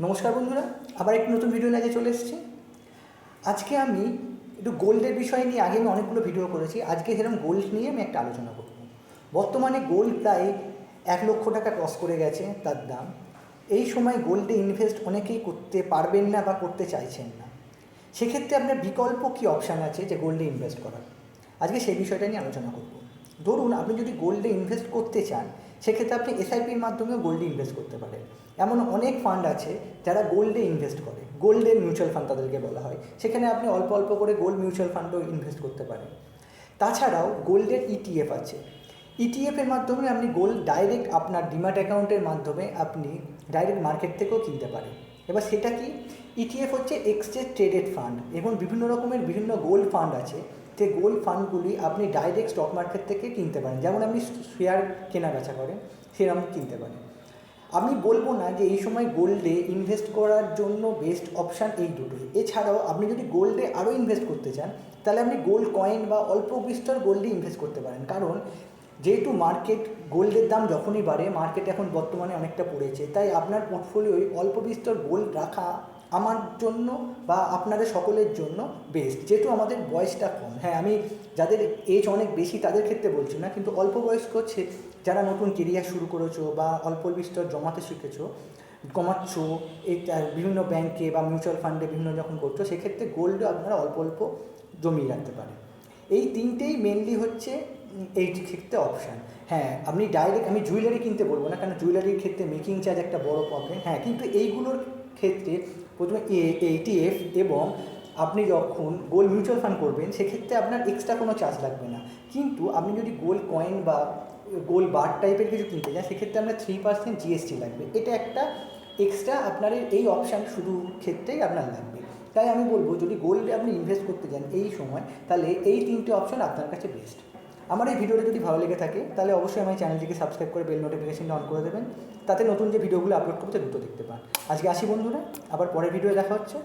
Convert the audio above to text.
নমস্কার বন্ধুরা, আবার একটি নতুন ভিডিও নিয়ে চলে এসেছি। আজকে আমি একটু গোল্ডের বিষয় নিয়ে আগে আমি অনেকগুলো ভিডিও করেছি। আজকে সেরকম গোল্ড নিয়ে আমি একটা আলোচনা করব। বর্তমানে গোল্ড প্রায় 1,00,000 টাকা ক্রস করে গেছে তার দাম। এই সময় গোল্ডে ইনভেস্ট অনেকেই করতে পারবেন না বা করতে চাইছেন না। সেক্ষেত্রে আপনার বিকল্প কী অপশান আছে যে গোল্ডে ইনভেস্ট করার, আজকে সেই বিষয়টা নিয়ে আলোচনা করব। ধরুন আপনি যদি গোল্ডে ইনভেস্ট করতে চান, সেক্ষেত্রে আপনি এসআইপির মাধ্যমেও গোল্ডে ইনভেস্ট করতে পারেন। এমন অনেক ফান্ড আছে যারা গোল্ডে ইনভেস্ট করে, গোল্ডের মিউচুয়াল ফান্ড তাদেরকে বলা হয়। সেখানে আপনি অল্প অল্প করে গোল্ড মিউচুয়াল ফান্ডও ইনভেস্ট করতে পারেন। তাছাড়াও গোল্ডের ইটিএফ আছে। ইটিএফের মাধ্যমে আপনি গোল্ড ডাইরেক্ট আপনার ডিম্যাট অ্যাকাউন্টের মাধ্যমে আপনি ডাইরেক্ট মার্কেট থেকেও কিনতে পারেন। এবার সেটা কি? ইটিএফ হচ্ছে এক্সচেঞ্জ ট্রেডেড ফান্ড এবং বিভিন্ন রকমের বিভিন্ন গোল্ড ফান্ড আছে। যে গোল্ড ফান্ডগুলি আপনি ডাইরেক্ট স্টক মার্কেট থেকে কিনতে পারেন, যেমন আপনি শেয়ার কেনা বেচা করেন সেরকম কিনতে পারেন। আমি বলবো না যে এই সময় গোল্ডে ইনভেস্ট করার জন্য বেস্ট অপশান এই দুটোই। এছাড়াও আপনি যদি গোল্ডে আরও ইনভেস্ট করতে চান, তাহলে আপনি গোল্ড কয়েন বা অল্প বিস্তর গোল্ডে ইনভেস্ট করতে পারেন। কারণ যেহেতু মার্কেট গোল্ডের দাম যখনই বাড়ে, মার্কেট এখন বর্তমানে অনেকটা পড়েছে, তাই আপনার পোর্টফোলিওয় অল্প বিস্তর গোল্ড রাখা আমার জন্য বা আপনাদের সকলের জন্য বেস্ট। যেহেতু আমাদের বয়সটা কম, হ্যাঁ আমি যাদের এজ অনেক বেশি তাদের ক্ষেত্রে বলছি না, কিন্তু অল্প বয়স্ক হচ্ছে যারা নতুন কেরিয়ার শুরু করেছো বা অল্প বিস্তর জমাতে শিখেছো, কমাচ্ছ এই বিভিন্ন ব্যাংকে বা মিউচুয়াল ফান্ডে বিভিন্ন যখন করছো, সেক্ষেত্রে গোল্ডে আপনারা অল্প অল্প জমিয়ে রাখতে পারেন। এই তিনটেই মেনলি হচ্ছে এই ক্ষেত্রে অপশান। হ্যাঁ, আপনি ডাইরেক্ট আমি জুয়েলারি কিনতে বলবো না, কারণ জুয়েলারির ক্ষেত্রে মেকিং চার্জ একটা বড় প্রবলেম। হ্যাঁ, কিন্তু এইগুলোর ক্ষেত্রে প্রথমে ইটিএফ এবং আপনি যখন গোল্ড মিউচুয়াল ফান্ড করবেন, সেক্ষেত্রে আপনার এক্সট্রা কোনো চার্জ লাগবে না। কিন্তু আপনি যদি গোল্ড কয়েন বা গোল্ড বার টাইপের কিছু কিনতে চান, সেক্ষেত্রে আপনার 3% জিএসটি লাগবে। এটা একটা এক্সট্রা আপনার এই অপশান শুধু ক্ষেত্রেই আপনার লাগবে। তাই আমি বলবো যদি গোল্ডে আপনি ইনভেস্ট করতে চান এই সময়, তাহলে এই তিনটে অপশান আপনার কাছে বেস্ট। আমার এই ভিডিওটা যদি ভালো লেগে থাকে, তাহলে অবশ্যই আমার চ্যানেলটিকে সাবস্ক্রাইব করে বেল নোটিফিকেশনটা অন করে দেবেন, তাতে নতুন যে ভিডিওগুলো আপলোড করতে দ্রুত দেখতে পান। আজকে আসি বন্ধুরা, আবার পরের ভিডিও দেখা হচ্ছে।